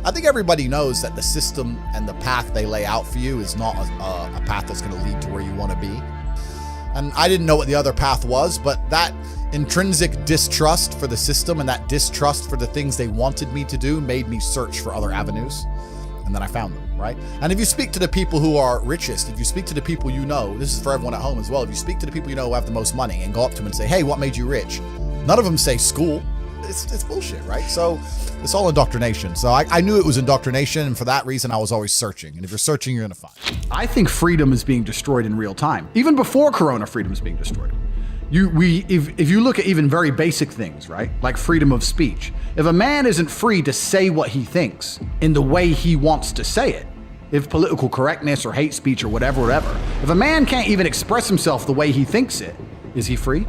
I think everybody knows that the system and the path they lay out for you is not a path that's going to lead to where you want to be. And I didn't know what the other path was, but that intrinsic distrust for the system and that distrust for the things they wanted me to do made me search for other avenues. And then I found them, right? And if you speak to the people who are richest, if you speak to the people you know, this is for everyone at home as well, if you speak to the people you know who have the most money and go up to them and say, hey, what made you rich? None of them say school. It's bullshit, right? So it's all indoctrination. So I knew it was indoctrination, and for that reason, I was always searching. And if you're searching, you're gonna find. I think freedom is being destroyed in real time. Even before Corona, freedom is being destroyed. If you look at even very basic things, right? Like freedom of speech. If a man isn't free to say what he thinks in the way he wants to say it, if political correctness or hate speech or whatever, if a man can't even express himself the way he thinks it, is he free?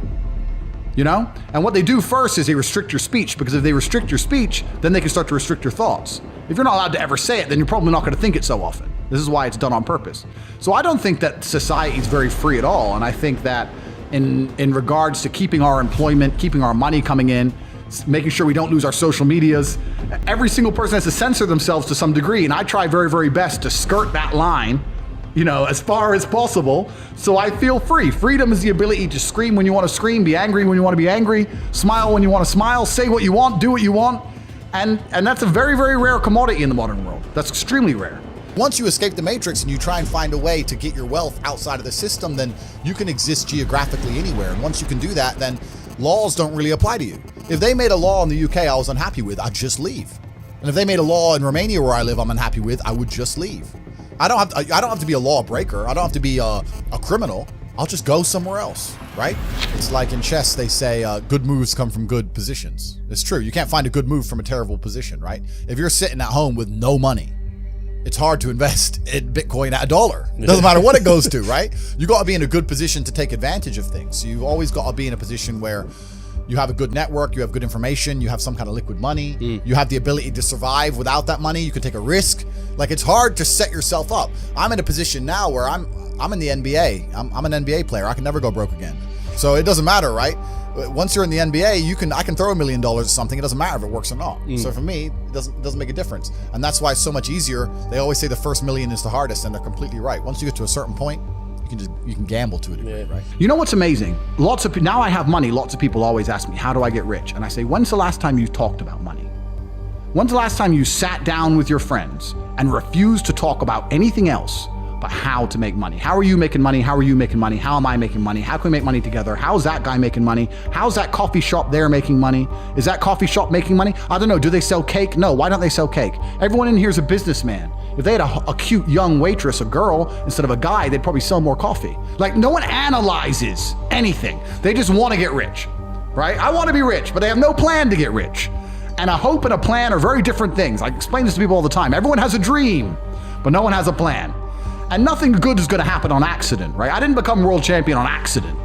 You know? And what they do first is they restrict your speech, because if they restrict your speech, then they can start to restrict your thoughts. If you're not allowed to ever say it, then you're probably not going to think it so often. This is why it's done on purpose. So I don't think that society is very free at all. And I think that in regards to keeping our employment, keeping our money coming in, making sure we don't lose our social medias, every single person has to censor themselves to some degree. And I try very, very best to skirt that line, you know, as far as possible, so I feel free. Freedom is the ability to scream when you want to scream, be angry when you want to be angry, smile when you want to smile, say what you want, do what you want. And that's a very, very rare commodity in the modern world. That's extremely rare. Once you escape the matrix and you try and find a way to get your wealth outside of the system, then you can exist geographically anywhere. And once you can do that, then laws don't really apply to you. If they made a law in the UK I was unhappy with, I'd just leave. And if they made a law in Romania where I live I'm unhappy with, I would just leave. I don't have to be a lawbreaker. I don't have to be a criminal. I'll just go somewhere else, right? It's like in chess, they say good moves come from good positions. It's true. You can't find a good move from a terrible position, right? If you're sitting at home with no money, it's hard to invest in Bitcoin at $1. Doesn't matter what it goes to, right? You got to be in a good position to take advantage of things. So you've always got to be in a position where you have a good network, you have good information, you have some kind of liquid money, you have the ability to survive without that money, you can take a risk. Like, it's hard to set yourself up. I'm in a position now where I'm in the NBA. I'm an NBA player. I can never go broke again. So it doesn't matter, right? Once you're in the NBA, I can throw $1 million at something. It doesn't matter if it works or not. So for me, it doesn't make a difference. And that's why it's so much easier. They always say the first million is the hardest, and they're completely right. Once you get to a certain point, you can gamble to a degree, right? You know what's amazing? Now I have money. Lots of people always ask me, how do I get rich? And I say, when's the last time you talked about money? When's the last time you sat down with your friends and refused to talk about anything else but how to make money? How are you making money? How are you making money? How am I making money? How can we make money together? How's that guy making money? How's that coffee shop there making money? Is that coffee shop making money? I don't know. Do they sell cake? No. Why don't they sell cake? Everyone in here is a businessman. If they had a cute young waitress, a girl, instead of a guy, they'd probably sell more coffee. Like, no one analyzes anything. They just want to get rich, right? I want to be rich, but they have no plan to get rich. And a hope and a plan are very different things. I explain this to people all the time. Everyone has a dream, but no one has a plan. And nothing good is going to happen on accident, right? I didn't become world champion on accident.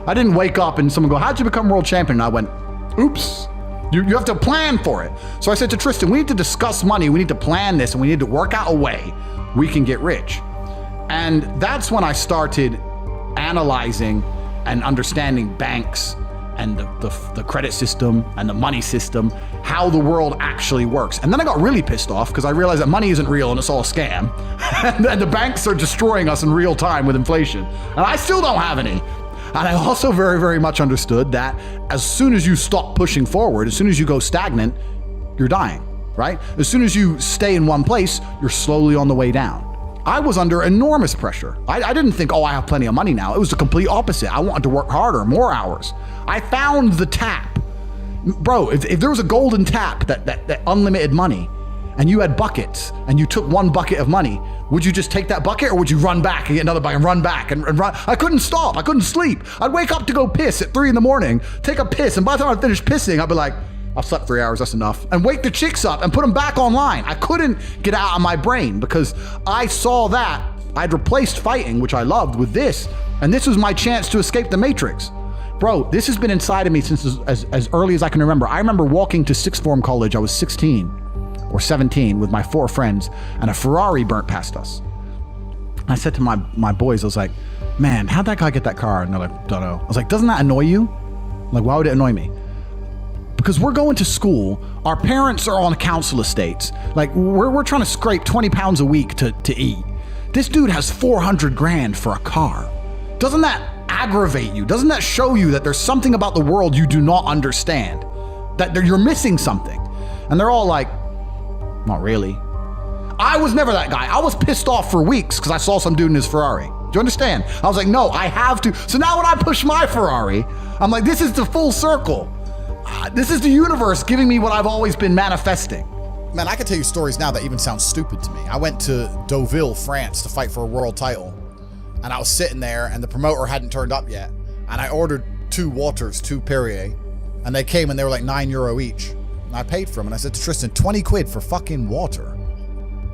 I didn't wake up and someone go, how'd you become world champion? And I went, oops. You have to plan for it. So I said to Tristan, we need to discuss money. We need to plan this, and we need to work out a way we can get rich. And that's when I started analyzing and understanding banks and the credit system and the money system, how the world actually works. And then I got really pissed off because I realized that money isn't real and it's all a scam. And the banks are destroying us in real time with inflation. And I still don't have any. And I also very, very much understood that as soon as you stop pushing forward, as soon as you go stagnant, you're dying, right? As soon as you stay in one place, you're slowly on the way down. I was under enormous pressure. I didn't think, I have plenty of money now. It was the complete opposite. I wanted to work harder, more hours. I found the tap. Bro, if there was a golden tap, that unlimited money, and you had buckets, and you took one bucket of money, would you just take that bucket, or would you run back and get another bucket and run back and run? I couldn't stop. I couldn't sleep. I'd wake up to go piss at 3 a.m, take a piss, and by the time I finished pissing, I'd be like, I've slept 3 hours, that's enough. And wake the chicks up and put them back online. I couldn't get out of my brain because I saw that I'd replaced fighting, which I loved, with this. And this was my chance to escape the matrix. Bro, this has been inside of me since as early as I can remember. I remember walking to sixth form college. I was 16 or 17 with my 4 friends, and a Ferrari burnt past us. I said to my boys, I was like, man, how'd that guy get that car? And they're like, don't know. I was like, doesn't that annoy you? I'm like, why would it annoy me? because we're going to school. Our parents are on council estates. Like we're trying to scrape 20 pounds a week to eat. This dude has 400 grand for a car. Doesn't that aggravate you? Doesn't that show you that there's something about the world you do not understand? That you're missing something? And they're all like, not really. I was never that guy. I was pissed off for weeks because I saw some dude in his Ferrari. Do you understand? I was like, no, I have to. So now when I push my Ferrari, I'm like, this is the full circle. This is the universe giving me what I've always been manifesting. Man, I can tell you stories now that even sound stupid to me. I went to Deauville, France to fight for a world title. And I was sitting there and the promoter hadn't turned up yet. And I ordered 2 waters, 2 Perrier. And they came and they were like €9 each. And I paid for them. And I said to Tristan, 20 quid for fucking water.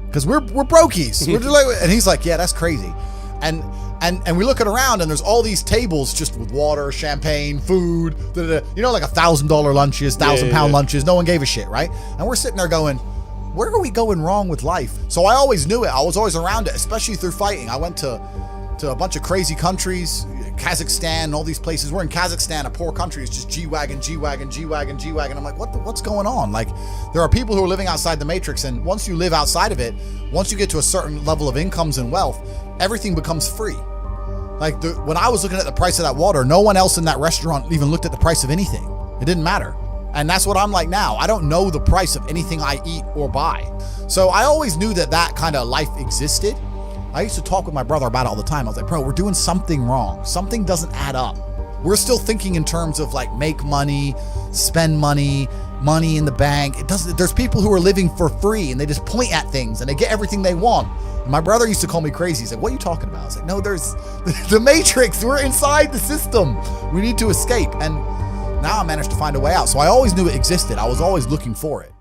Because we're brokies. We're just like, and he's like, yeah, that's crazy. And we look around and there's all these tables just with water, champagne, food, you know, like $1,000 lunches, 1,000-pound lunches. No one gave a shit, right? And we're sitting there going, where are we going wrong with life? So I always knew it. I was always around it, especially through fighting. I went to a bunch of crazy countries, Kazakhstan, all these places. We're in Kazakhstan, a poor country. It's just G-Wagon, G-Wagon, G-Wagon, G-Wagon. I'm like, what's going on? Like, there are people who are living outside the matrix, and once you live outside of it, once you get to a certain level of incomes and wealth, everything becomes free. Like, when I was looking at the price of that water, no one else in that restaurant even looked at the price of anything. It didn't matter. And that's what I'm like now. I don't know the price of anything I eat or buy. So I always knew that kind of life existed. I used to talk with my brother about it all the time. I was like, bro, we're doing something wrong. Something doesn't add up. We're still thinking in terms of like make money, spend money, money in the bank. It doesn't. There's people who are living for free and they just point at things and they get everything they want. And my brother used to call me crazy. He's like, what are you talking about? I was like, no, there's the matrix. We're inside the system. We need to escape. And now I managed to find a way out. So I always knew it existed. I was always looking for it.